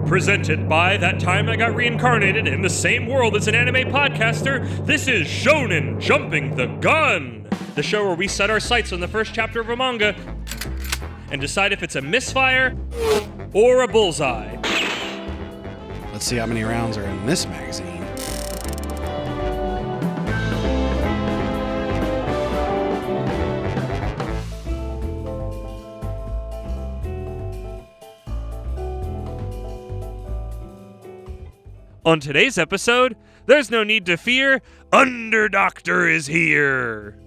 Presented by That Time I Got Reincarnated in the Same World as an Anime Podcaster, this is Shonen Jumping the Gun, the show where we set our sights on the first chapter of a manga and decide if it's a misfire or a bullseye. Let's see how many rounds are in this magazine. On today's episode, there's no need to fear, Underdoctor is here!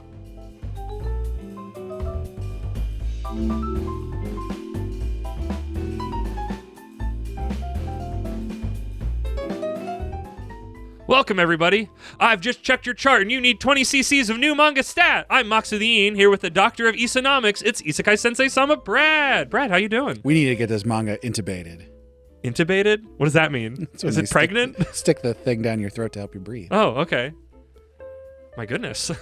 Welcome, everybody. I've just checked your chart and you need 20 cc's of new manga stat. I'm Moxie the Yeen, here with the Doctor of Isanomics. It's Isekai Sensei-Sama, Brad. Brad, how you doing? We need to get this manga intubated. Intubated? What does that mean? Is it pregnant? Stick the thing down your throat to help you breathe. Oh, okay. My goodness.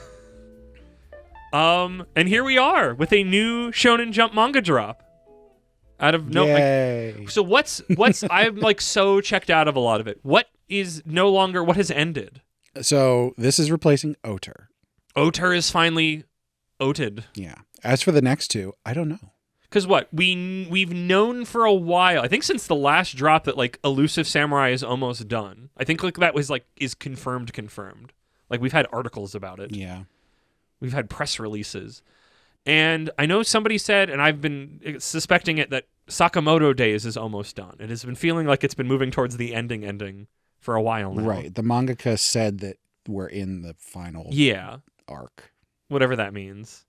And here we are with a new Shonen Jump manga drop. Out of no. Yay. So what's I'm like so checked out of a lot of it. What is no longer? What has ended? So this is replacing Oter. Oter is finally oted. Yeah. As for the next two, I don't know. Because what we've known for a while, I think since the last drop, that like Elusive Samurai is almost done. I think like that was like is confirmed. Like we've had articles about it. Yeah. We've had press releases. And I know somebody said, and I've been suspecting it, that Sakamoto Days is almost done. It has been feeling like it's been moving towards the ending for a while now. Right. The mangaka said that we're in the final arc. Whatever that means.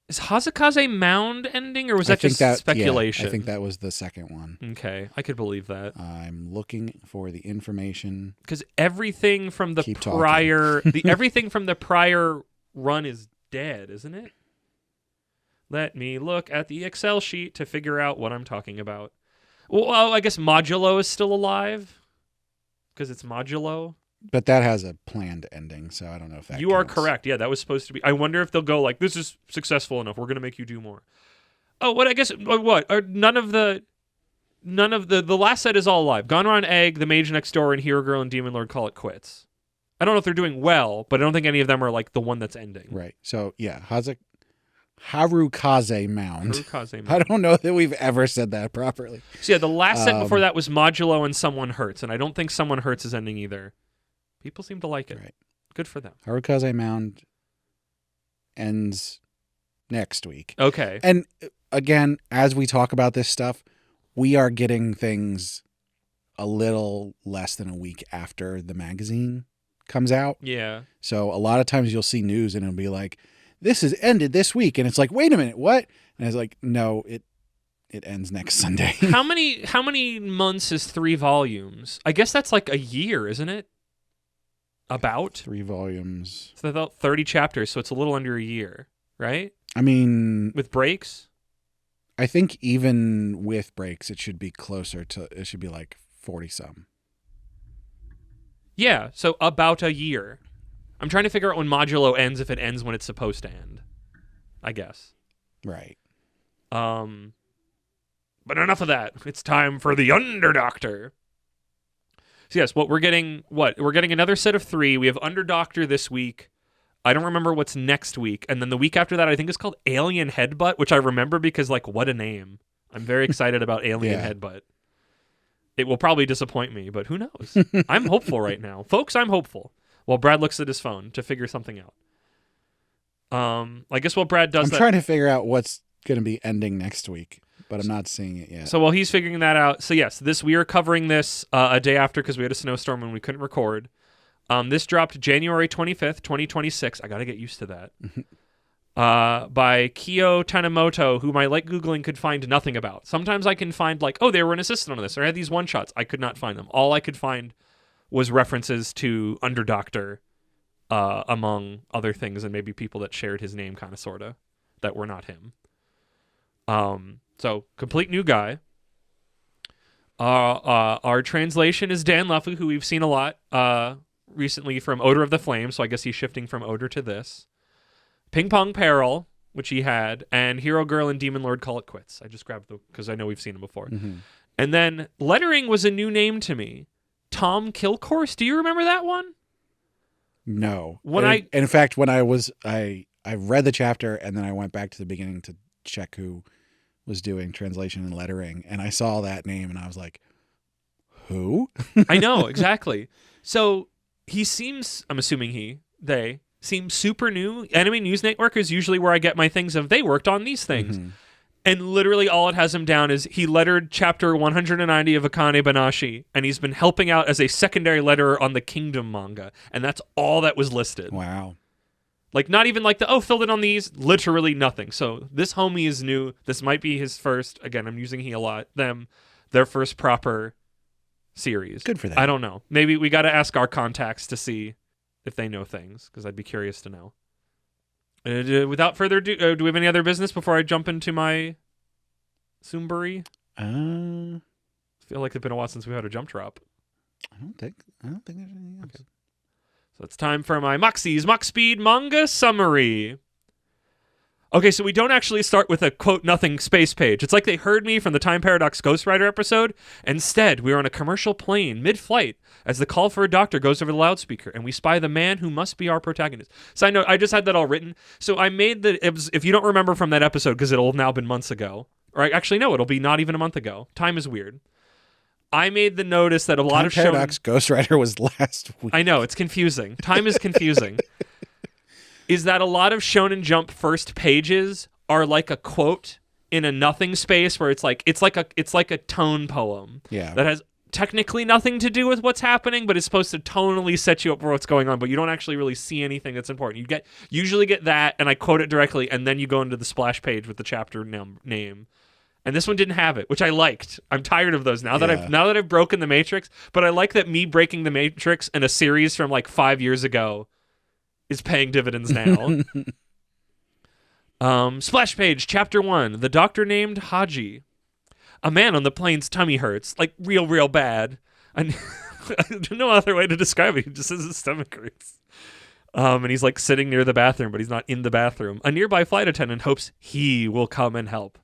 Is Hazakaze Mound ending, or was that just speculation? Yeah, I think that was the second one. Okay, I could believe that. I'm looking for the information. Because everything from the everything from the prior run is dead, isn't it? Let me look at the Excel sheet to figure out what I'm talking about. Well, I guess Modulo is still alive because it's Modulo. But that has a planned ending, so I don't know if that You are correct. Yeah, that was supposed to be. I wonder if they'll go like, this is successful enough. We're going to make you do more. Oh, what? I guess, what? None of the last set is all alive. Gonron Egg, The Mage Next Door, and Hero Girl and Demon Lord call it quits. I don't know if they're doing well, but I don't think any of them are like the one that's ending. Right. So, yeah, Harukaze Mound. Harukaze Mound. I don't know that we've ever said that properly. So, yeah, the last set before that was Modulo and Someone Hurts, and I don't think Someone Hurts is ending either. People seem to like it. Right. Good for them. Harukaze Mound ends next week. Okay. And again, as we talk about this stuff, we are getting things a little less than a week after the magazine comes out. Yeah. So a lot of times you'll see news and it'll be like, this has ended this week. And it's like, wait a minute, what? And it's like, no, it ends next Sunday. How many months is 3 volumes? I guess that's like a year, isn't it? About 3 volumes. So about 30 chapters, so it's a little under a year, right? I mean, with breaks? I think even with breaks, it should be closer to, it should be like 40 some. Yeah, so about a year. I'm trying to figure out when Modulo ends, if it ends when it's supposed to end. I guess. Right. But enough of that. It's time for the Underdoctor. So yes, we're getting another set of 3. We have Underdoctor this week. I don't remember what's next week. And then the week after that, I think it's called Alien Headbutt, which I remember because, like, what a name. I'm very excited about Alien Headbutt. It will probably disappoint me, but who knows? I'm hopeful right now. Folks, I'm hopeful. While Brad looks at his phone to figure something out. I guess what Brad does... I'm trying to figure out what's going to be ending next week, but I'm not seeing it yet. So while he's figuring that out, so yes, we are covering this a day after because we had a snowstorm and we couldn't record. This dropped January 25th, 2026. I got to get used to that. By Kyo Tanimoto, whom I, like Googling, could find nothing about. Sometimes I can find like, oh, they were an assistant on this, or I had these one-shots. I could not find them. All I could find was references to Underdoctor, among other things, and maybe people that shared his name kind of, sort of, that were not him. So, complete new guy. Our translation is Dan Luffy, who we've seen a lot recently from Odor of the Flame, so I guess he's shifting from Odor to this. Ping Pong Peril, which he had, and Hero Girl and Demon Lord Call It Quits. I just grabbed them because I know we've seen them before. Mm-hmm. And then lettering was a new name to me. Tom Kilcourse. Do you remember that one? No. And in fact, when I read the chapter and then I went back to the beginning to check who was doing translation and lettering, and I saw that name and I was like, who? I know, exactly. So he seems, I'm assuming they seem super new. Anime News Network is usually where I get my things of they worked on these things. Mm-hmm. And literally all it has him down is he lettered chapter 190 of Akane Banashi, and he's been helping out as a secondary letterer on the Kingdom manga. And that's all that was listed. Wow. Like, not even like filled in on these, literally nothing. So this homie is new. This might be his first, again, I'm using he a lot, their first proper series. Good for them. I don't know. Maybe we got to ask our contacts to see if they know things, because I'd be curious to know. Without further ado, do we have any other business before I jump into my Sumbury? I feel like it's been a while since we had a jump drop. I don't think there's anything else. Okay. So it's time for my Moxie's Mox Speed manga summary. Okay, so we don't actually start with a quote nothing space page. It's like they heard me from the Time Paradox Ghost Rider episode. Instead, we are on a commercial plane mid-flight as the call for a doctor goes over the loudspeaker, and we spy the man who must be our protagonist. Side note, I just had that all written. So I made if you don't remember from that episode, because it'll have now been months ago, or actually no, it'll be not even a month ago. Time is weird. I made the notice that a lot of Paradox Ghost Rider was last week. I know, it's confusing. Time is confusing. Is that a lot of Shonen Jump first pages are like a quote in a nothing space where it's like a tone poem. Yeah. That has technically nothing to do with what's happening, but it's supposed to tonally set you up for what's going on, but you don't actually really see anything that's important. You usually get that, and I quote it directly, and then you go into the splash page with the chapter name. And this one didn't have it, which I liked. I'm tired of those now that I've broken the Matrix, but I like that me breaking the Matrix in a series from like 5 years ago is paying dividends now. Splash page, chapter 1. The doctor named Haji. A man on the plane's tummy hurts, like real bad. I don't know other way to describe it. He just says his stomach hurts. And he's like sitting near the bathroom, but he's not in the bathroom. A nearby flight attendant hopes he will come and help.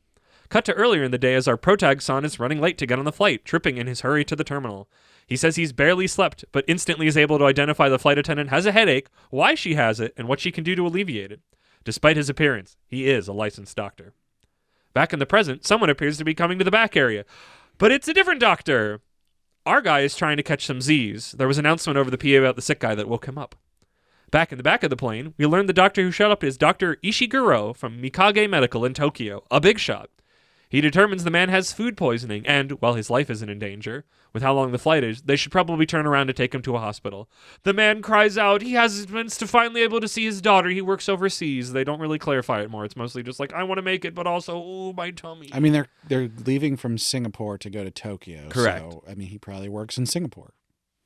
Cut to earlier in the day as our protag-san is running late to get on the flight, tripping in his hurry to the terminal. He says he's barely slept, but instantly is able to identify the flight attendant has a headache, why she has it, and what she can do to alleviate it. Despite his appearance, he is a licensed doctor. Back in the present, someone appears to be coming to the back area. But it's a different doctor! Our guy is trying to catch some Z's. There was an announcement over the PA about the sick guy that woke him up. Back in the back of the plane, we learn the doctor who showed up is Dr. Ishiguro from Mikage Medical in Tokyo, a big shot. He determines the man has food poisoning, and, while his life isn't in danger, with how long the flight is, they should probably turn around to take him to a hospital. The man cries out he has plans to finally able to see his daughter. He works overseas. They don't really clarify it more. It's mostly just like, I want to make it, but also, oh, my tummy. I mean, they're leaving from Singapore to go to Tokyo. Correct. So, I mean, he probably works in Singapore.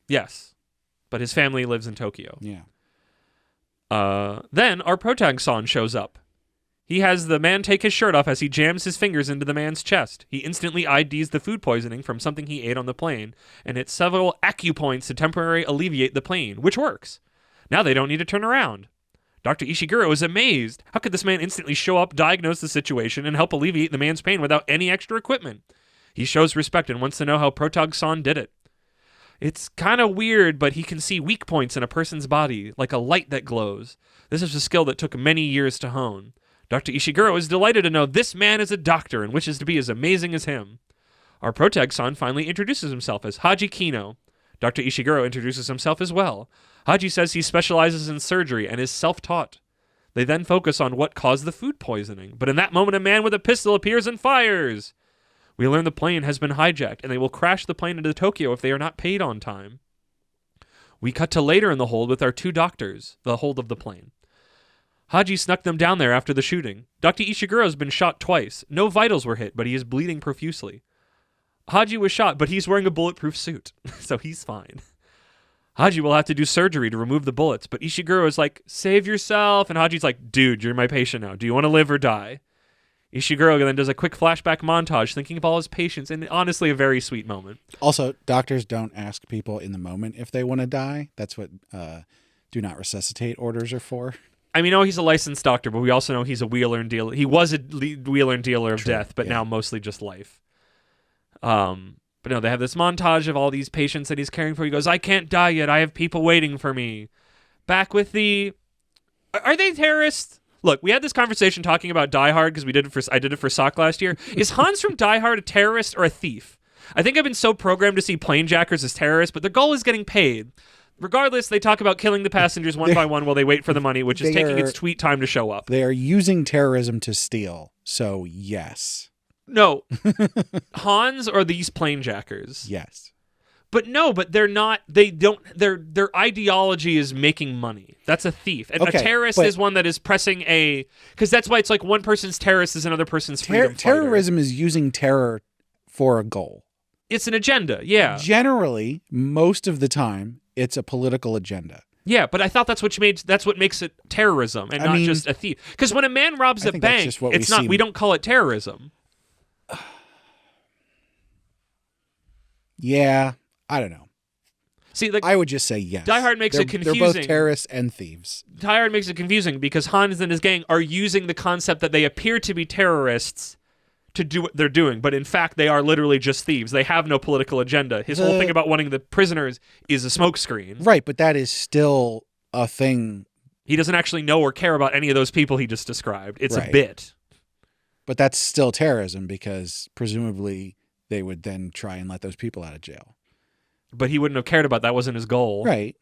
Yes, but his family lives in Tokyo. Yeah. Then our protag-san shows up. He has the man take his shirt off as he jams his fingers into the man's chest. He instantly IDs the food poisoning from something he ate on the plane, and hits several acupoints to temporarily alleviate the pain, which works. Now they don't need to turn around. Dr. Ishiguro is amazed. How could this man instantly show up, diagnose the situation, and help alleviate the man's pain without any extra equipment? He shows respect and wants to know how Protag-san did it. It's kind of weird, but he can see weak points in a person's body, like a light that glows. This is a skill that took many years to hone. Dr. Ishiguro is delighted to know this man is a doctor and wishes to be as amazing as him. Our protag-san finally introduces himself as Haji Kino. Dr. Ishiguro introduces himself as well. Haji says he specializes in surgery and is self-taught. They then focus on what caused the food poisoning, but in that moment a man with a pistol appears and fires. We learn the plane has been hijacked and they will crash the plane into Tokyo if they are not paid on time. We cut to later in the hold with our two doctors, the hold of the plane. Haji snuck them down there after the shooting. Dr. Ishiguro has been shot twice. No vitals were hit, but he is bleeding profusely. Haji was shot, but he's wearing a bulletproof suit, so he's fine. Haji will have to do surgery to remove the bullets, but Ishiguro is like, save yourself, and Haji's like, dude, you're my patient now. Do you want to live or die? Ishiguro then does a quick flashback montage thinking of all his patients, and honestly a very sweet moment. Also, doctors don't ask people in the moment if they want to die. That's what do not resuscitate orders are for. I mean, he's a licensed doctor, but we also know he's a wheeler and dealer. He was a wheeler and dealer of death, but now mostly just life. But no, they have this montage of all these patients that he's caring for. He goes, I can't die yet. I have people waiting for me. Back with the... Are they terrorists? Look, we had this conversation talking about Die Hard because I did it for SOC last year. Is Hans from Die Hard a terrorist or a thief? I think I've been so programmed to see planejackers as terrorists, but their goal is getting paid. Regardless, they talk about killing the passengers one by one while they wait for the money, which is taking its sweet time to show up. They are using terrorism to steal, so yes. No. Hans or these planejackers? Yes. But they're not, their ideology is making money. That's a thief. And a terrorist is one that is pressing because that's why it's like one person's terrorist is another person's freedom fighter. Terrorism is using terror for a goal. It's an agenda, yeah. Generally, most of the time, it's a political agenda. Yeah, but I thought that's what makes it terrorism and not just a thief. Because when a man robs a bank, it's not. We don't call it terrorism. Yeah, I don't know. See, I would just say yes. Die Hard makes it confusing. They're both terrorists and thieves. Die Hard makes it confusing because Hans and his gang are using the concept that they appear to be terrorists to do what they're doing, but in fact they are literally just thieves. They have no political agenda. His whole thing about wanting the prisoners is a smokescreen. Right, but that is still a thing. He doesn't actually know or care about any of those people he just described. It's a bit. But that's still terrorism because presumably they would then try and let those people out of jail. But he wouldn't have cared about that. Wasn't his goal. Right.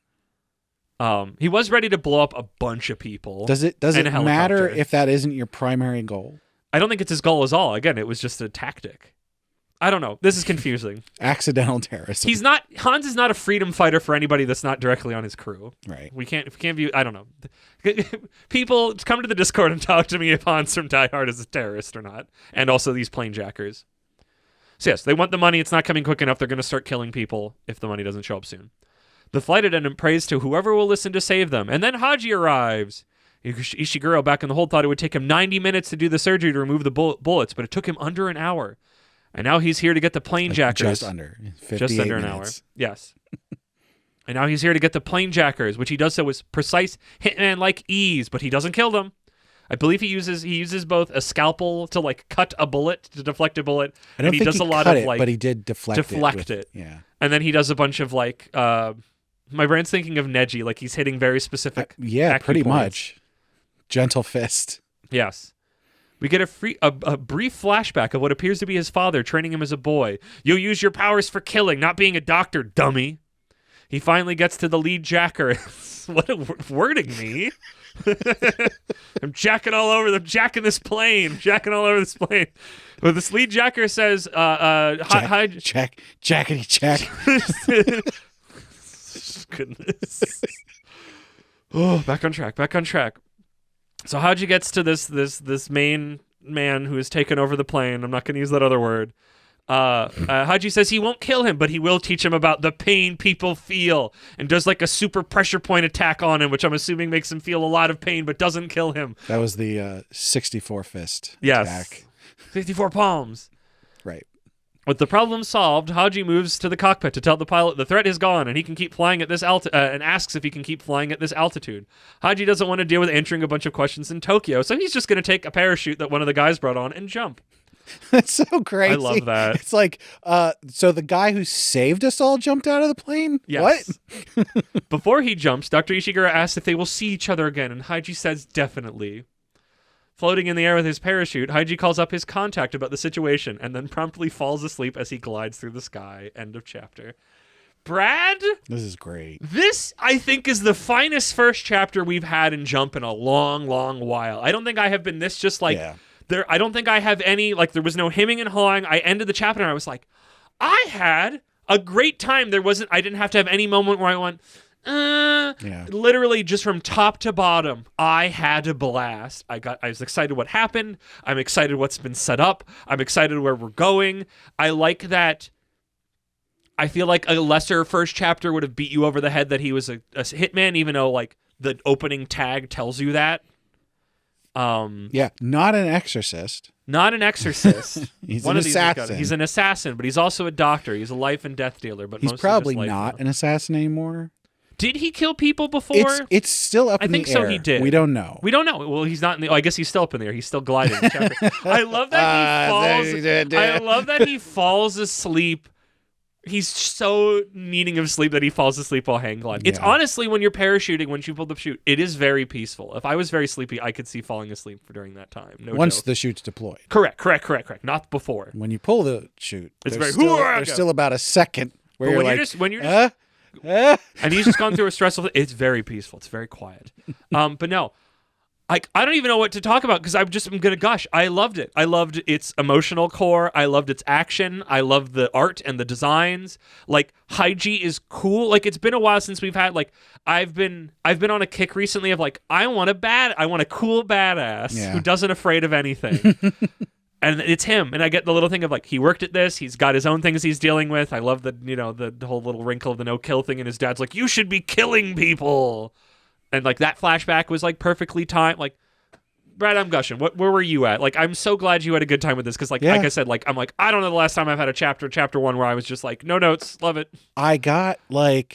He was ready to blow up a bunch of people. Does it matter if that isn't your primary goal? I don't think it's his goal at all. Again, it was just a tactic. I don't know. This is confusing. Accidental terrorism. Hans is not a freedom fighter for anybody that's not directly on his crew. Right. We can't view, I don't know. People come to the Discord and talk to me if Hans from Die Hard is a terrorist or not. And also these planejackers. So yes, they want the money. It's not coming quick enough. They're going to start killing people if the money doesn't show up soon. The flight attendant prays to whoever will listen to save them. And then Haji arrives. Ishiguro back in the hold thought it would take him 90 minutes to do the surgery to remove the bullets, but it took him under an hour. And now he's here to get the planejackers. Just under. 58 Just under an hour. Yes. And now he's here to get the planejackers, which he does so with precise hitman-like ease, but he doesn't kill them. I believe he uses both a scalpel to like cut a bullet, to deflect a bullet. I don't think he does a lot cut of it, like but he did deflect it. Yeah. And then he does a bunch of like my brain's thinking of Neji, like he's hitting very specific pretty points. much. Gentle fist. Yes. We get a brief flashback of what appears to be his father training him as a boy. You'll use your powers for killing, not being a doctor, dummy. He finally gets to the lead jacker. What a wording me. I'm jacking this plane. Jacking all over this plane. But this lead jacker says, hi. Jackety jack. Goodness. Oh, back on track. So Haji gets to this main man who has taken over the plane. I'm not going to use that other word. Haji says he won't kill him, but he will teach him about the pain people feel, and does like a super pressure point attack on him, which I'm assuming makes him feel a lot of pain, but doesn't kill him. That was the 64 fist attack. 64 palms. Right. With the problem solved, Haji moves to the cockpit to tell the pilot the threat is gone and he can keep flying at this and asks if he can keep flying at this altitude. Haji doesn't want to deal with answering a bunch of questions in Tokyo, so he's just going to take a parachute that one of the guys brought on and jump. That's so crazy. I love that. It's like, so the guy who saved us all jumped out of the plane? Yes. What? Before he jumps, Dr. Ishiguro asks if they will see each other again, and Haji says definitely. Floating in the air with his parachute, Haji calls up his contact about the situation and then promptly falls asleep as he glides through the sky. End of chapter. Brad? This is great. This, I think, is the finest first chapter we've had in Jump in a long, long while. I don't think I have been this just like... Yeah. I don't think I have any... Like, there was no hemming and hawing. I ended the chapter and I was like, I had a great time. I didn't have to have any moment where I went... Literally just from top to bottom, I had a blast. I was excited what happened. I'm excited what's been set up. I'm excited where we're going. I like that. I feel like a lesser first chapter would have beat you over the head that he was a hitman, even though like the opening tag tells you that. Not an exorcist. Not an exorcist. He's an assassin. He's an assassin, but he's also a doctor. He's a life and death dealer. But he's probably not an assassin anymore. Did he kill people before? It's still up in the air. I think so. He did. We don't know. We don't know. Well, he's not in the. Oh, I guess he's still up in the air. He's still gliding. I love that he falls. I love that he falls asleep. He's so needing of sleep that he falls asleep while hang gliding. It's honestly, when you're parachuting, once you pull the chute, it is very peaceful. If I was very sleepy, I could see falling asleep during that time. No Once joke. the chute's deployed. Correct. Not before. When you pull the chute, It's there's very. still about a second where you're like, when you're just and he's just gone through a stressful. It's very peaceful. It's very quiet. But no. I don't even know what to talk about because I'm gonna gush. I loved it. I loved its emotional core. I loved its action. I loved the art and the designs. Like Haiji is cool. Like it's been a while since we've had I've been on a kick recently of I want a cool badass who doesn't afraid of anything. And it's him. And I get the little thing of he worked at this. He's got his own things he's dealing with. I love the whole little wrinkle of the no kill thing. And his dad's you should be killing people. And that flashback was perfectly timed. Brad, I'm gushing. Where were you at? I'm so glad you had a good time with this because, like I said, I'm I don't know the last time I've had a chapter one where I was just no notes, love it. I got I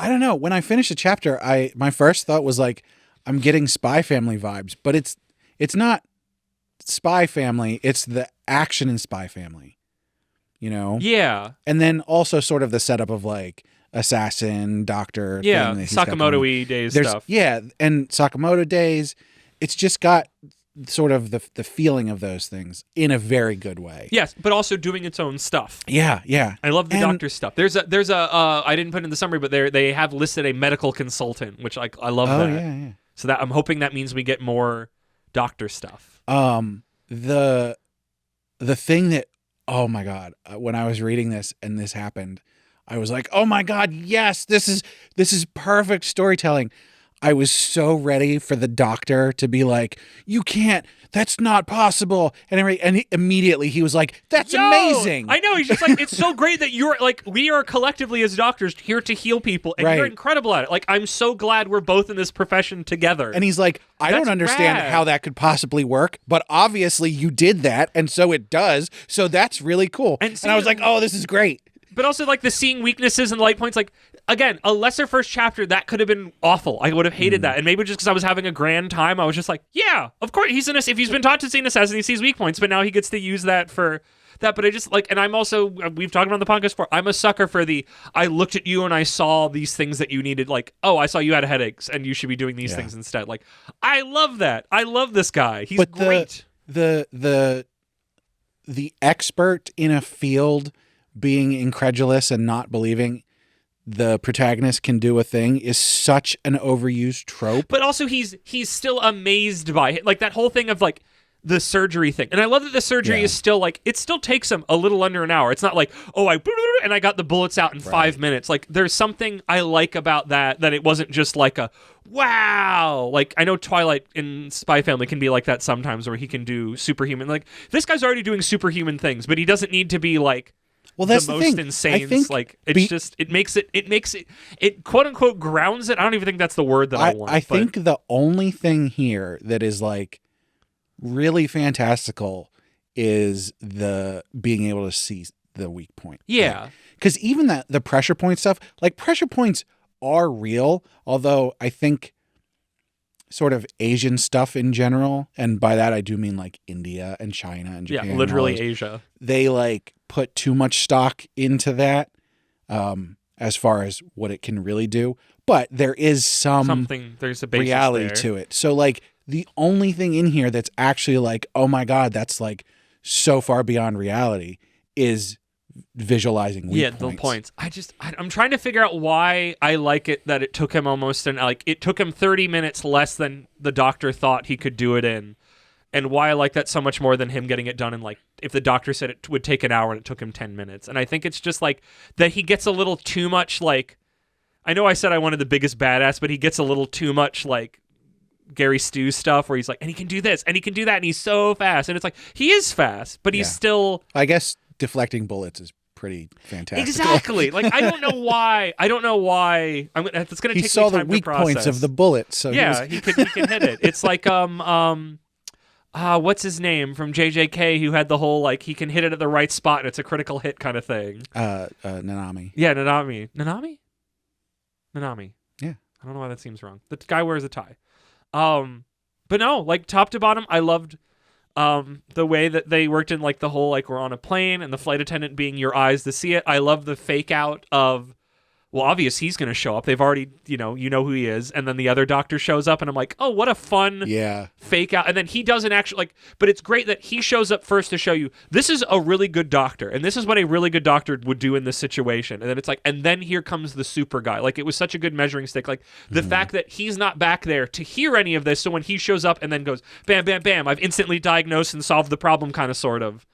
don't know. When I finished a chapter, my first thought was I'm getting Spy Family vibes, but it's not Spy Family. It's the action in Spy Family, Yeah. And then also sort of the setup of assassin, doctor. Yeah, thing Sakamoto-y days stuff. Yeah, and Sakamoto days. It's just got sort of the feeling of those things in a very good way. Yes, but also doing its own stuff. Yeah. I love the doctor stuff. There's a I didn't put in the summary, but they have listed a medical consultant, which I love that. Yeah. So that I'm hoping that means we get more doctor stuff. The thing that, oh my God, when I was reading this and this happened, I was oh my God, yes, this is perfect storytelling. I was so ready for the doctor to be you can't, that's not possible. And immediately he was that's amazing. I know. He's just it's so great that you're we are collectively as doctors here to heal people. And you're incredible at it. I'm so glad we're both in this profession together. And he's I don't understand how that could possibly work, but obviously you did that. And so it does. So that's really cool. And I was oh, this is great. But also the seeing weaknesses and light points, again, a lesser first chapter, that could have been awful. I would have hated that. And maybe just because I was having a grand time, I was just yeah, of course, if he's been taught to see an assassin, he sees weak points, but now he gets to use that for that. But I just and I'm also, we've talked about on the podcast before, I'm a sucker for I looked at you and I saw these things that you needed, oh, I saw you had headaches and you should be doing these things instead. I love that. I love this guy. He's great. The expert in a field being incredulous and not believing the protagonist can do a thing is such an overused trope. But also he's still amazed by it. That whole thing of the surgery thing. And I love that the surgery is still it still takes him a little under an hour. It's not oh, I got the bullets out in 5 minutes. There's something I like about that it wasn't just a wow. I know Twilight in Spy Family can be like that sometimes where he can do superhuman. This guy's already doing superhuman things, but he doesn't need to be well, that's the the most thing. insane. I think it quote unquote grounds it. I don't even think that's the word that I want. I think the only thing here that is really fantastical is the being able to see the weak point. Yeah. Because even the pressure point stuff, pressure points are real, although I think sort of Asian stuff in general, and by that I do mean India and China and Japan. Yeah, literally Asia. They put too much stock into that as far as what it can really do. But there is there's a basis reality there to it. So the only thing in here that's actually oh my God, that's so far beyond reality is visualizing weak points. The points. I'm trying to figure out why I like it that it took him almost it took him 30 minutes less than the doctor thought he could do it in. And why I like that so much more than him getting it done in if the doctor said it would take an hour and it took him 10 minutes. And I think it's just that he gets a little too much I know I said I wanted the biggest badass, but he gets a little too much Gary Stu stuff where he's and he can do this and he can do that and he's so fast. And it's he is fast, but he's still, I guess deflecting bullets is pretty fantastic. Exactly. I don't know why. It's gonna take me time to process. He saw the weak points of the bullet, so he can hit it. It's what's his name from JJK who had the whole he can hit it at the right spot and it's a critical hit kind of thing. Nanami. Yeah, Nanami. Nanami. Yeah. I don't know why that seems wrong. The guy wears a tie. But no, like top to bottom, I loved the way that they worked in like the whole like we're on a plane and the flight attendant being your eyes to see it. I love the fake out of, well, obvious he's going to show up. They've already, you know who he is. And then the other doctor shows up and I'm like, oh, what a fun fake out. And then he doesn't actually like, but it's great that he shows up first to show you this is a really good doctor. And this is what a really good doctor would do in this situation. And then it's like, and then here comes the super guy. Like it was such a good measuring stick. Like the fact that he's not back there to hear any of this. So when he shows up and then goes, bam, bam, bam, I've instantly diagnosed and solved the problem kind of sort of.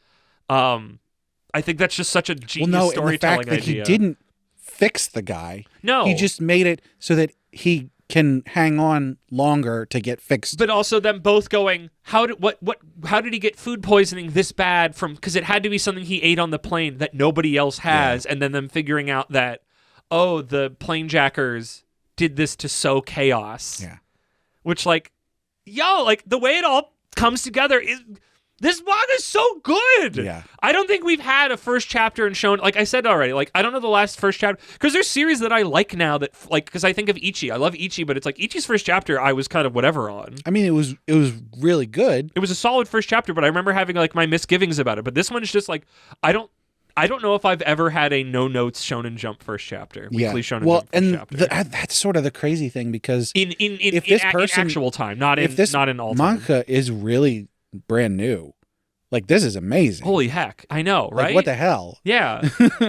I think that's just such a genius storytelling and the fact idea. that he didn't fix the guy. No. He just made it so that he can hang on longer to get fixed. But also them both going, how did he get food poisoning this bad from, because it had to be something he ate on the plane that nobody else has, and then them figuring out that, oh, the plane jackers did this to sow chaos. Yeah. Which like, like the way it all comes together is, this manga is so good. Yeah. I don't think we've had a first chapter and shown, like I said already, like I don't know the last first chapter, because there's series that I like now that, like, because I think of Ichi. I love Ichi, but it's like Ichi's first chapter I was kind of whatever on. I mean, it was really good. It was a solid first chapter, but I remember having like my misgivings about it. But this one's just like, I don't know if I've ever had a no notes Shonen Jump first chapter. Weekly Shonen Jump first chapter. That's sort of the crazy thing, because in actual time, not in all time. Manga is really brand new. Like, this is amazing. Holy heck. I know, right? Like, what the hell? Yeah.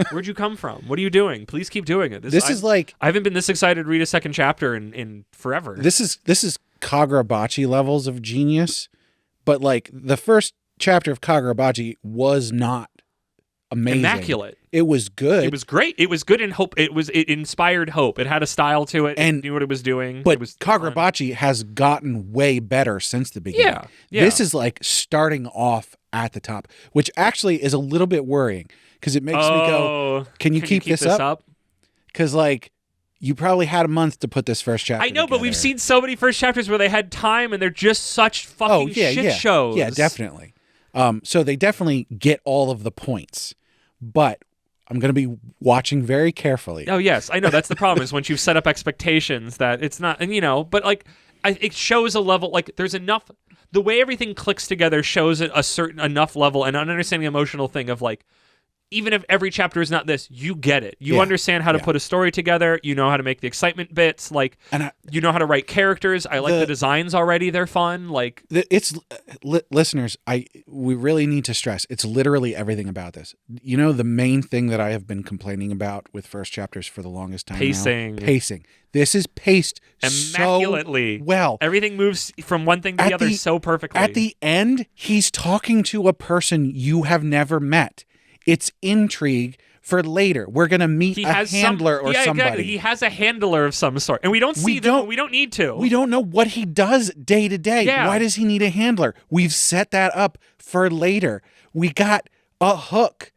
Where'd you come from? What are you doing? Please keep doing it. This is like... I haven't been this excited to read a second chapter in forever. This is Kagurabachi levels of genius, but like the first chapter of Kagurabachi was not amazing. Immaculate. It was good. It was great. It was good in hope. It inspired hope. It had a style to it. And it knew what it was doing. But it was Kagurabachi has gotten way better since the beginning. Yeah. This is like starting off at the top, which actually is a little bit worrying, because it makes me go, can you keep this up? Because like, you probably had a month to put this first chapter I know, together. but we've seen so many first chapters where they had time and they're just such fucking shit shows. Yeah, definitely. So they definitely get all of the points, but I'm going to be watching very carefully. Oh, yes. I know. That's the problem, is once you've set up expectations that it's not, and but like, it shows a level, like there's enough, the way everything clicks together shows a certain enough level and an understanding emotional thing of like, even if every chapter is not this, you get it. You understand how to put a story together. You know how to make the excitement bits. Like, you know how to write characters. I like the designs already. They're fun. Like, listeners, we really need to stress, it's literally everything about this. You know, the main thing that I have been complaining about with first chapters for the longest time Pacing. now? Pacing. This is paced immaculately so well. Everything moves from one thing to the other so perfectly. At the end, he's talking to a person you have never met. It's intrigue for later. We're going to meet a handler or somebody. Exactly. He has a handler of some sort. And we don't see them. We don't need to. We don't know what he does day to day. Yeah. Why does he need a handler? We've set that up for later. We got a hook.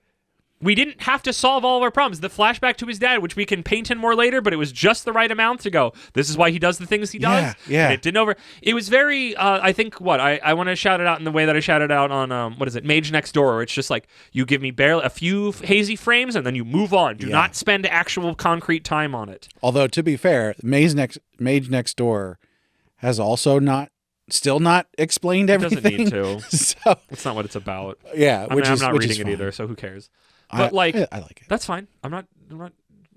We didn't have to solve all of our problems. The flashback to his dad, which we can paint in more later, but it was just the right amount to go, this is why he does the things he does. Yeah. And it didn't it was very, I think, I want to shout it out in the way that I shouted out on, Mage Next Door, where it's just like, you give me barely a few hazy frames and then you move on. Do not spend actual concrete time on it. Although, to be fair, Mage Next Door has also still not explained everything. It doesn't need to. So it's not what it's about. Yeah, I'm not reading it either, so who cares? But I like it. That's fine. I'm not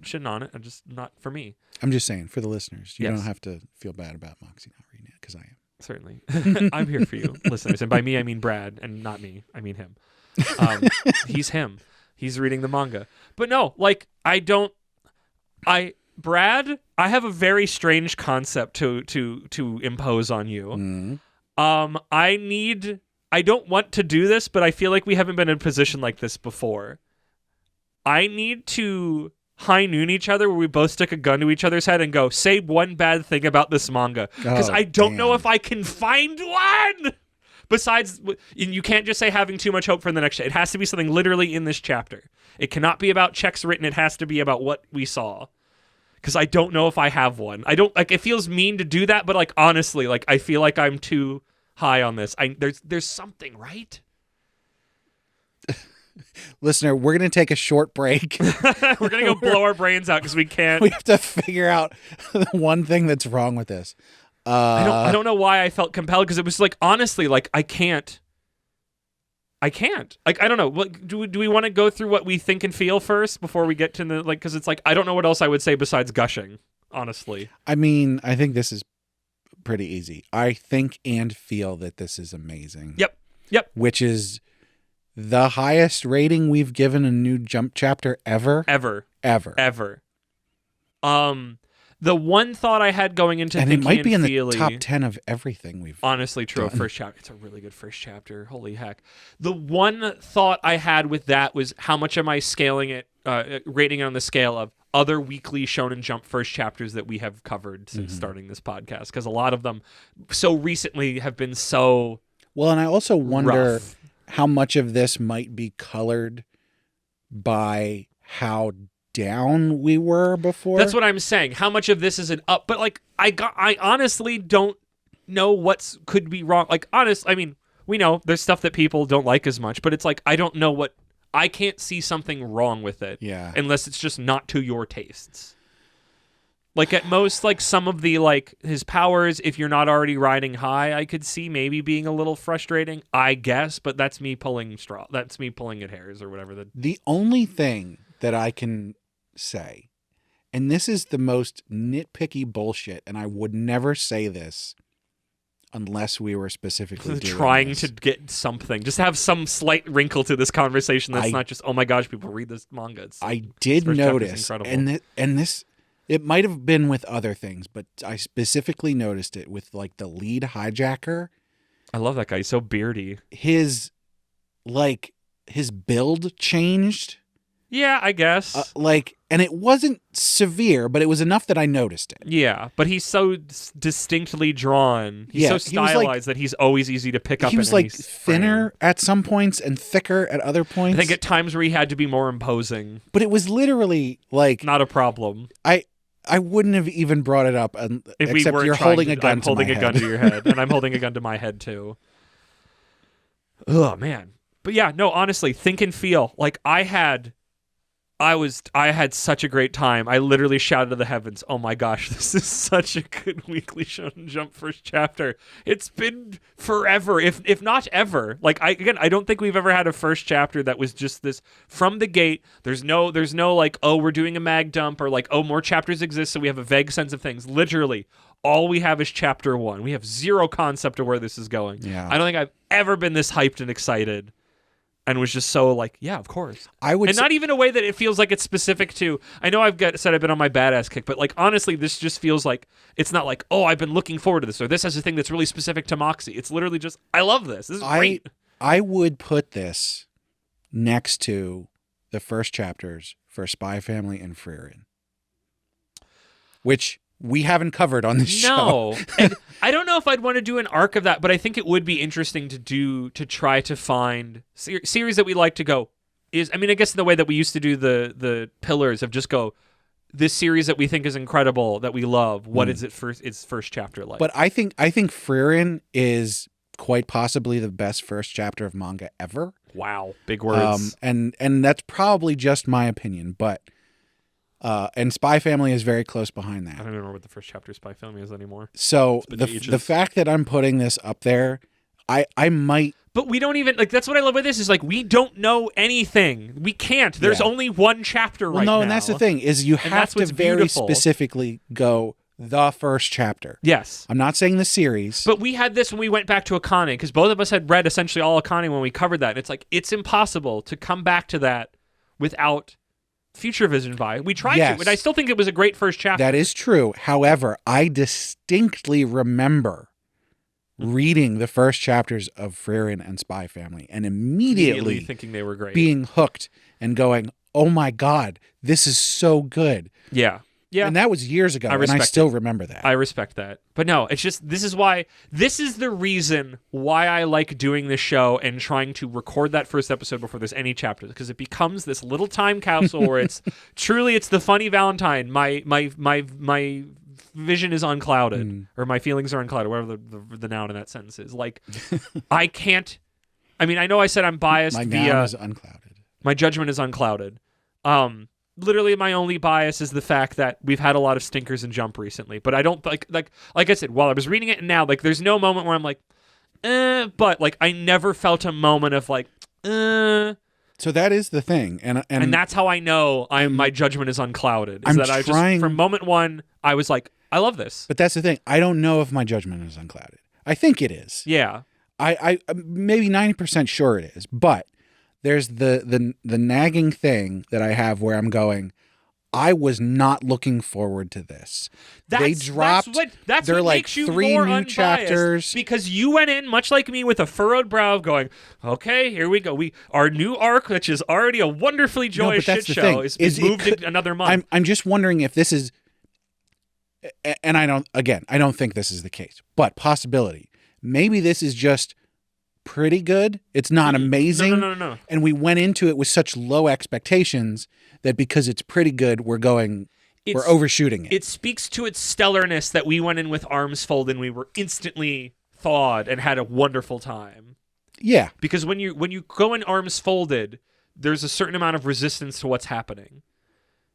shitting on it. I'm just not for me. I'm just saying, for the listeners, you don't have to feel bad about Moxie not reading it, because I am. Certainly. I'm here for you, listeners. And by me, I mean Brad, and not me. I mean him. He's him. He's reading the manga. But no, like, Brad, I have a very strange concept to impose on you. Mm. I don't want to do this, but I feel like we haven't been in a position like this before. I need to high noon each other where we both stick a gun to each other's head and go, say one bad thing about this manga. Because I don't know if I can find one! Besides, you can't just say having too much hope for the next chapter. It has to be something literally in this chapter. It cannot be about checks written. It has to be about what we saw. Because I don't know if I have one. I don't, like, it feels mean to do that, but, like, honestly, like, I feel like I'm too high on this. There's something, right? Listener, we're going to take a short break. We're going to go blow our brains out because we can't. We have to figure out the one thing that's wrong with this. I don't know why I felt compelled, because it was like, honestly, like I can't. Like, I don't know. What do we want to go through what we think and feel first before we get to the, like, because it's like, I don't know what else I would say besides gushing, honestly. I mean, I think this is pretty easy. I think and feel that this is amazing. Yep. Which is the highest rating we've given a new Jump chapter ever. Ever. The one thought I had going into and thinking it might be in feeling, the top 10 of everything we've honestly true done. First chapter. It's a really good first chapter. Holy heck. The one thought I had with that was, how much am I scaling it, rating it on the scale of other Weekly Shonen Jump first chapters that we have covered since starting this podcast? Because a lot of them so recently have been so well, and I also wonder rough. how much of this might be colored by how down we were before. That's what I'm saying. How much of this is an up? But like, I honestly don't know what's could be wrong. Like, I mean, we know there's stuff that people don't like as much, but it's like, I don't know I can't see something wrong with it. Yeah. Unless it's just not to your tastes. Like, at most, like, some of the, like, his powers, if you're not already riding high, I could see maybe being a little frustrating, I guess, but that's me pulling at hairs or whatever. The only thing that I can say, and this is the most nitpicky bullshit, and I would never say this unless we were specifically doing trying this. to get something. Just have some slight wrinkle to this conversation that's not just, oh my gosh, people read this manga. I did notice, and this, it might have been with other things, but I specifically noticed it with, like, the lead hijacker. I love that guy. He's so beardy. His build changed. Yeah, I guess. And it wasn't severe, but it was enough that I noticed it. Yeah, but he's so distinctly drawn. He's so stylized that he's always easy to pick up. He was like thinner at some points and thicker at other points. I think at times where he had to be more imposing. But it was literally like not a problem. I wouldn't have even brought it up except you're holding a gun I'm holding a gun to your head, and I'm holding a gun to my head too. Oh man. But yeah, no, honestly, think and feel. Like, I had such a great time. I literally shouted to the heavens, oh my gosh, this is such a good Weekly Shonen Jump first chapter. It's been forever, if not ever. Like, I don't think we've ever had a first chapter that was just this from the gate. There's no like, oh, we're doing a mag dump, or like, oh, more chapters exist, so we have a vague sense of things. Literally, all we have is chapter 1. We have zero concept of where this is going. Yeah. I don't think I've ever been this hyped and excited. And was just so like, yeah, of course. Not even a way that it feels like it's specific to. I know I've been on my badass kick, but like, honestly, this just feels like it's not like, oh, I've been looking forward to this, or this has a thing that's really specific to Moxie. It's literally just, I love this. This is great. I would put this next to the first chapters for Spy Family and Frieren, which we haven't covered on this show. No. And I don't know if I'd want to do an arc of that, but I think it would be interesting to try to find series that we like to go I guess the way that we used to do the pillars of just go, this series that we think is incredible, that we love, what is its first chapter like? But I think Frieren is quite possibly the best first chapter of manga ever. Wow. Big words. And that's probably just my opinion, but and Spy Family is very close behind that. I don't even know what the first chapter of Spy Family is anymore. So the fact that I'm putting this up there, I might. But we don't even, like, that's what I love with this, is like, we don't know anything. We can't. There's only one chapter right now. No, and that's the thing, is you have to very specifically go the first chapter. Yes. I'm not saying the series. But we had this when we went back to Akane, because both of us had read essentially all Akane when we covered that. And it's like, it's impossible to come back to that without Future Vision vibe. We tried to, but I still think it was a great first chapter. That is true. However, I distinctly remember reading the first chapters of Frieren and Spy Family and immediately thinking they were great, being hooked and going, oh my God, this is so good. Yeah. Yeah. And that was years ago, and I still remember that. I respect that. But no, it's just, this is the reason why I like doing this show and trying to record that first episode before there's any chapters, because it becomes this little time capsule where it's truly, it's the funny Valentine. My vision is unclouded, or my feelings are unclouded, whatever the noun in that sentence is. Like, I can't, I mean, I know I said I'm biased my noun is unclouded. My judgment is unclouded. Literally my only bias is the fact that we've had a lot of stinkers in Jump recently, but I don't like I said, while I was reading it and now, like, there's no moment where I'm like, but like I never felt a moment of like, So that is the thing, and that's how I know my judgment is unclouded. Is I'm that trying, from moment one I was like, I love this. But that's the thing. I don't know if my judgment is unclouded. I think it is. Yeah. I maybe 90% sure it is, but there's the nagging thing that I have where I'm going, I was not looking forward to this. They dropped. That's they're what like makes you 3 more new unbiased, chapters because you went in much like me with a furrowed brow, going, "Okay, here we go. Our new arc, which is already a wonderfully joyous shit show, is moved another month." I'm just wondering if this is, and I don't think this is the case, but possibility. Maybe this is just pretty good. It's not amazing. No. And we went into it with such low expectations that because it's pretty good, we're overshooting it. It speaks to its stellarness that we went in with arms folded and we were instantly thawed and had a wonderful time. Yeah. Because when you go in arms folded, there's a certain amount of resistance to what's happening.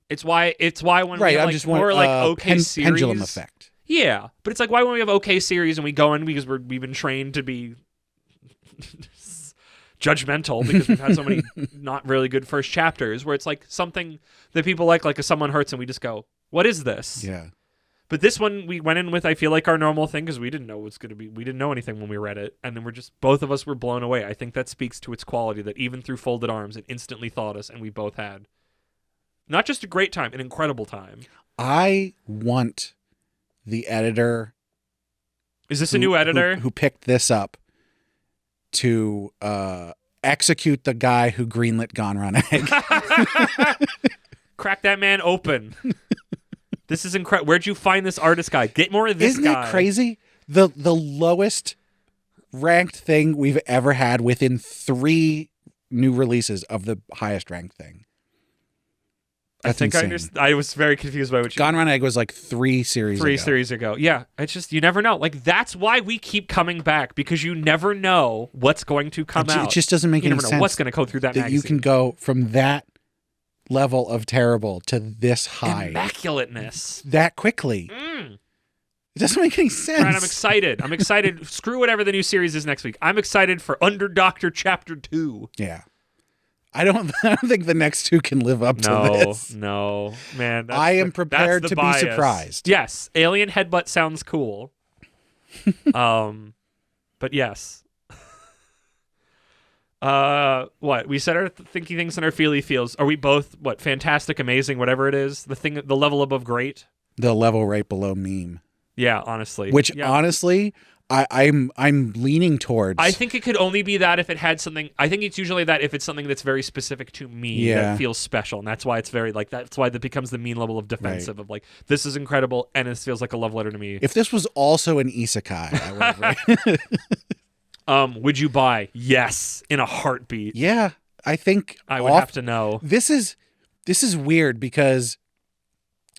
It's why when we have okay series, pendulum effect. Yeah, but it's like why when we have okay series and we go in because we've been trained to be judgmental because we've had so many not really good first chapters where it's like something that people like a someone hurts and we just go, what is this? Yeah. But this one we went in with, I feel like, our normal thing because we didn't know what's going to be. We didn't know anything when we read it, and then both of us were blown away. I think that speaks to its quality that even through folded arms, it instantly thawed us, and we both had not just a great time, an incredible time. I want the editor. Is this a new editor who picked this up to execute the guy who greenlit Gone Run Egg? Crack that man open. This is incredible. Where'd you find this artist guy? Get more of this Isn't guy. Isn't that crazy? The lowest ranked thing we've ever had within 3 new releases of the highest ranked thing. That's insane. I was very confused by what you Gone Run Egg was like 3 series ago. Yeah. It's just, you never know. Like, that's why we keep coming back, because you never know what's going to come out. It just doesn't make any sense. You never know what's going to go through that magazine. You can go from that level of terrible to this high. Immaculateness. That quickly. Mm. It doesn't make any sense. Right, I'm excited. Screw whatever the new series is next week. I'm excited for Under Doctor Chapter 2. Yeah. I don't think the next 2 can live up to this. No, man. I am prepared to be surprised. Yes, Alien Headbutt sounds cool. But yes. What? We said our thinky things and our feely feels. Are we both fantastic, amazing, whatever it is? The level above great? The level right below meme. Yeah, honestly. Honestly, I'm leaning towards. I think it could only be that if it had something. I think it's usually that if it's something that's very specific to me that feels special, and that's why it's very that's why that becomes the mean level of defensive of this is incredible and it feels like a love letter to me. If this was also an isekai, I would have would you buy? Yes, in a heartbeat. Yeah, I think I would have to know. This is weird because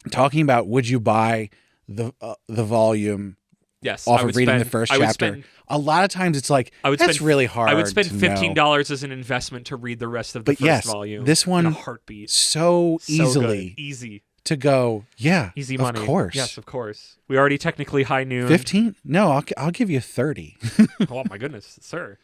talking about would you buy the volume. Yes, off of reading the first chapter. A lot of times it's like, that's really hard. I would spend $15 as an investment to read the rest of the first volume. This one, in a heartbeat. So easily. Easy. To go, easy money. Of course. Yes, of course. We already technically high noon. 15? No, I'll give you 30. Oh, my goodness, sir.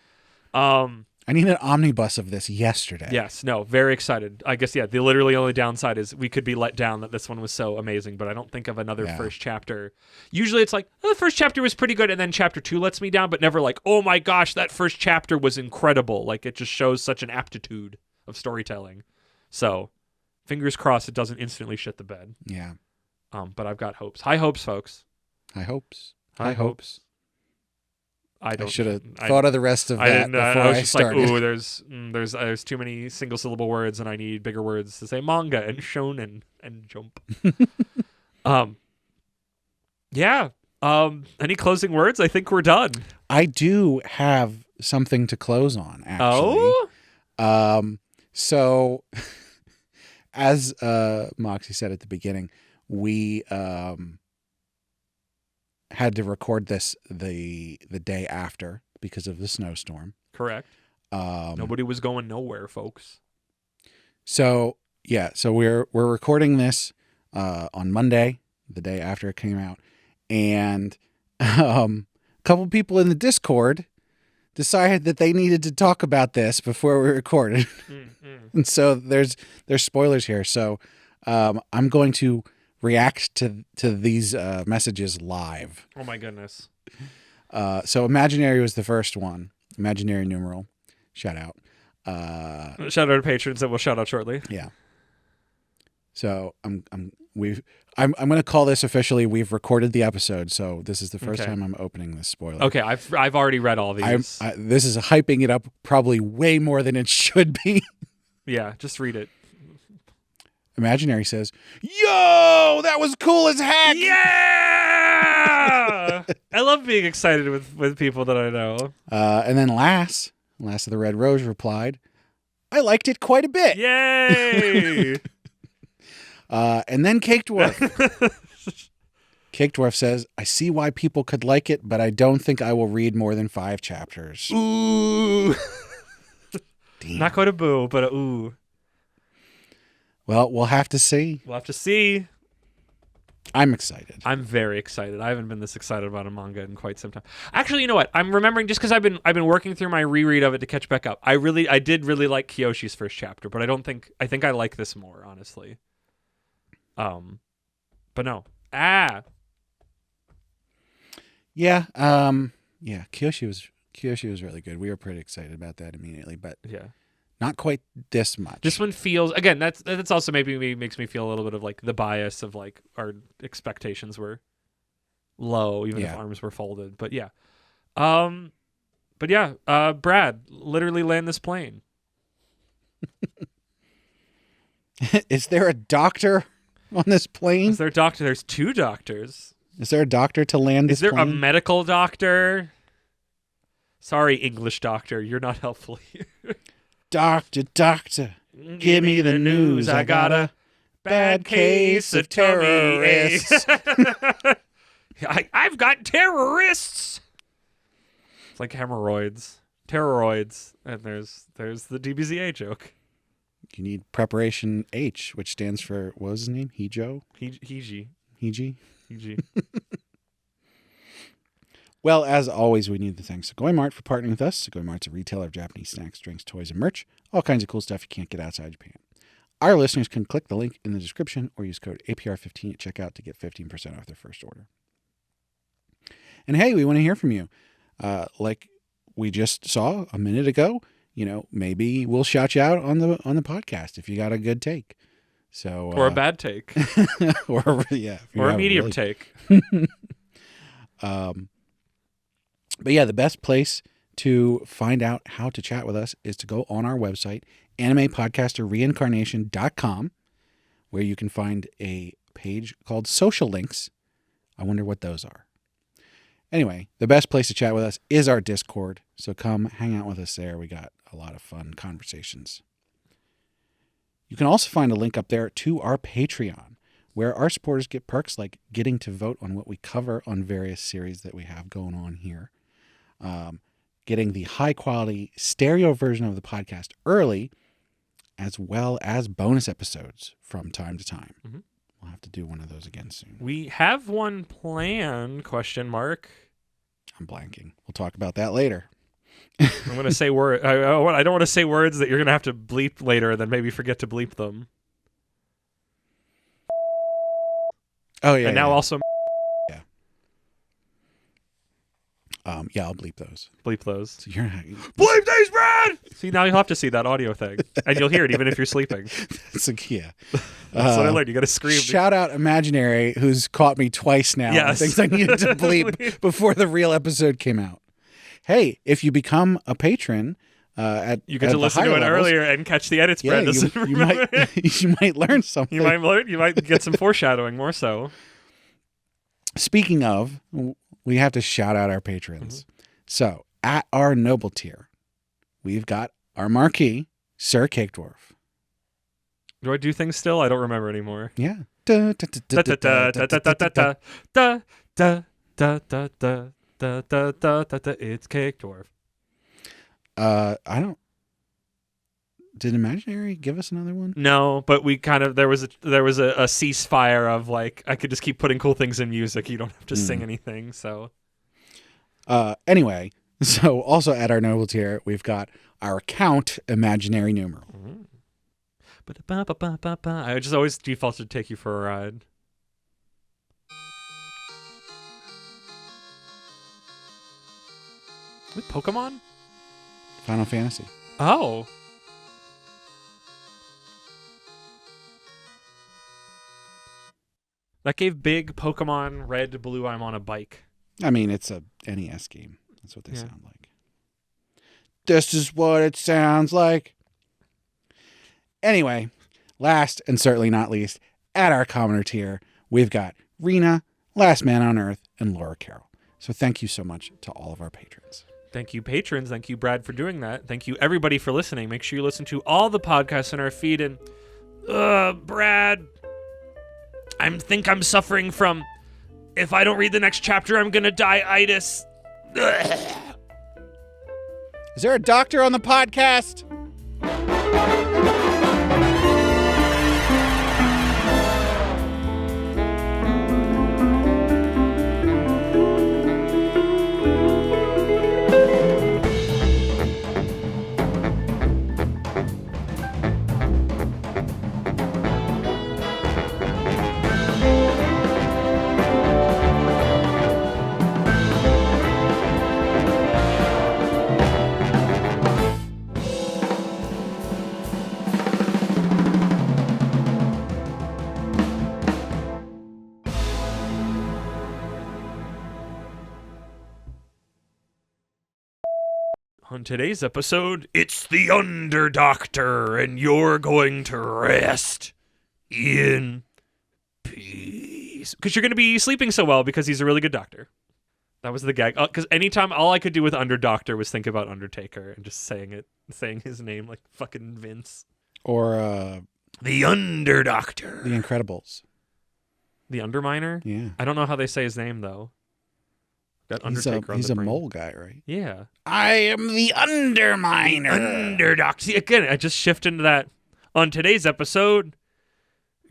I need an omnibus of this yesterday. Yes, no, very excited. I guess, the literally only downside is we could be let down that this one was so amazing, but I don't think of another first chapter. Usually it's like, the first chapter was pretty good, and then chapter 2 lets me down, but never like, oh my gosh, that first chapter was incredible. Like, it just shows such an aptitude of storytelling. So, fingers crossed it doesn't instantly shit the bed. Yeah. But I've got hopes. High hopes, folks. High hopes. I should have thought of the rest of that before I started. Like, ooh, there's too many single syllable words, and I need bigger words to say manga and shonen and jump. Yeah. Any closing words? I think we're done. I do have something to close on, actually. Oh. So, as Moxie said at the beginning, we had to record this the day after because of the snowstorm. Correct. Nobody was going nowhere, folks. So we're recording this on Monday, the day after it came out, and a couple people in the Discord decided that they needed to talk about this before we recorded. And so there's spoilers here. So I'm going to react to these messages live. Oh my goodness. So Imaginary was the first one. Imaginary numeral. Shout out. Shout out to patrons that we'll shout out shortly. Yeah. So I'm going to call this officially. We've recorded the episode, so this is the first time I'm opening this spoiler. Okay, I've already read all these. This is hyping it up probably way more than it should be. Yeah, just read it. Imaginary says, "Yo, that was cool as heck!" Yeah, I love being excited with people that I know. And then Lass of the Red Rose replied, "I liked it quite a bit." Yay! And then Cake Dwarf. Cake Dwarf says, "I see why people could like it, but I don't think I will read more than 5 chapters." Ooh. Damn. Not quite a boo, but a ooh. Well, we'll have to see. We'll have to see. I'm excited. I'm very excited. I haven't been this excited about a manga in quite some time. Actually, you know what? I'm remembering just because I've been working through my reread of it to catch back up. I did really like Kiyoshi's first chapter, but I think I like this more, honestly. But no. Yeah. Kiyoshi was really good. We were pretty excited about that immediately, but yeah. Not quite this much. This one feels, again, that's also makes me feel a little bit of like the bias of like our expectations were low, even if arms were folded. But yeah. Brad, literally land this plane. Is there a doctor on this plane? Is there a doctor? There's 2 doctors. Is there a doctor to land this plane? Is there a medical doctor? Sorry, English doctor, you're not helpful here. Doctor, give me the news. I got a bad case of terrorists. I've got terrorists. It's like hemorrhoids, terroroids, and there's the DBZA joke. You need preparation H, which stands for, what was his name? Hijo? Hiji. Well, as always, we need to thank Sugoi Mart for partnering with us. Sugoi Mart's a retailer of Japanese snacks, drinks, toys, and merch. All kinds of cool stuff you can't get outside Japan. Our listeners can click the link in the description or use code APR15 at checkout to get 15% off their first order. And hey, we want to hear from you. Like we just saw a minute ago, maybe we'll shout you out on the podcast if you got a good take. So or a bad take. or a medium take. But yeah, the best place to find out how to chat with us is to go on our website, animepodcasterreincarnation.com, where you can find a page called Social Links. I wonder what those are. Anyway, the best place to chat with us is our Discord, so come hang out with us there. We got a lot of fun conversations. You can also find a link up there to our Patreon, where our supporters get perks like getting to vote on what we cover on various series that we have going on here. Getting the high-quality stereo version of the podcast early, as well as bonus episodes from time to time. Mm-hmm. We'll have to do one of those again soon. We have one planned, ? I'm blanking. We'll talk about that later. I'm going to say words. I don't want to say words that you're going to have to bleep later and then maybe forget to bleep them. Oh, yeah. And now also... I'll bleep those. Bleep those. So you're not... Bleep these, Brad! See, now you'll have to see that audio thing. And you'll hear it even if you're sleeping. That's what I learned. You got to scream. Shout out Imaginary, who's caught me twice now. Yes. Things I needed to bleep before the real episode came out. Hey, if you become a patron... you get to listen to it earlier and catch the edits, Brad. You might learn something. You might get some foreshadowing more so. Speaking of... We have to shout out our patrons. Mm-hmm. So, at our noble tier, we've got our marquee, Sir Cake Dwarf. Do I do things still? I don't remember anymore. Yeah. It's Cake Dwarf. I don't... Did Imaginary give us another one? No, but we kind of there was a ceasefire of like I could just keep putting cool things in music. You don't have to sing anything. So Anyway, so also at our noble tier, we've got our count imaginary numeral. I just always default to Take You for a Ride. With Pokemon? Final Fantasy. Oh. That gave big Pokemon Red, Blue, I'm on a Bike. I mean, it's a NES game. That's what they sound like. This is what it sounds like. Anyway, last and certainly not least, at our commoner tier, we've got Rena, Last Man on Earth, and Laura Carroll. So thank you so much to all of our patrons. Thank you, patrons. Thank you, Brad, for doing that. Thank you, everybody, for listening. Make sure you listen to all the podcasts in our feed. And, Brad, I think I'm suffering from, if I don't read the next chapter, I'm going to die itis. Ugh. Is there a doctor on the podcast? On today's episode, it's the Underdoctor, and you're going to rest in peace. Because you're going to be sleeping so well because he's a really good doctor. That was the gag. Because anytime, all I could do with Underdoctor was think about Undertaker and just saying his name like fucking Vince. Or the Underdoctor. The Incredibles. The Underminer? Yeah. I don't know how they say his name, though. Got Undertaker on he's the a brain. mole guy, right? Yeah. I am the Underminer. Underdog. See, again, I just shift into that. On today's episode,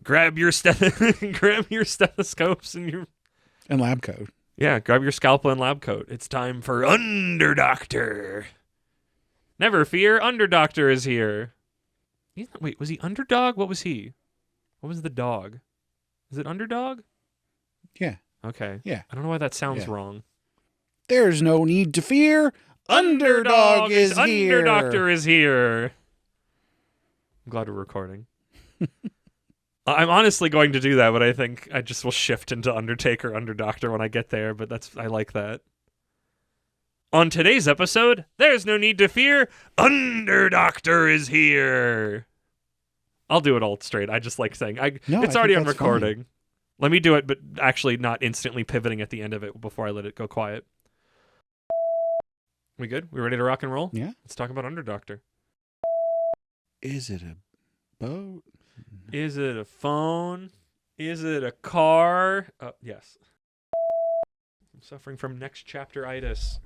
grab your stethoscopes and lab coat. Yeah, grab your scalpel and lab coat. It's time for Underdoctor. Never fear, Underdoctor is here. Wait, was he Underdog? What was he? What was the dog? Is it Underdog? Yeah. Okay. Yeah. I don't know why that sounds wrong. There's no need to fear. Underdog is here. Underdoctor is here. I'm glad we're recording. I'm honestly going to do that, but I think I just will shift into Undertaker, Underdoctor when I get there, but I like that. On today's episode, there's no need to fear. Underdoctor is here. I'll do it all straight. I just like saying it's already on recording. Fine. Let me do it, but actually not instantly pivoting at the end of it before I let it go quiet. We good? We ready to rock and roll? Yeah. Let's talk about Underdoctor. Is it a boat? Is it a phone? Is it a car? Yes. I'm suffering from next chapter-itis.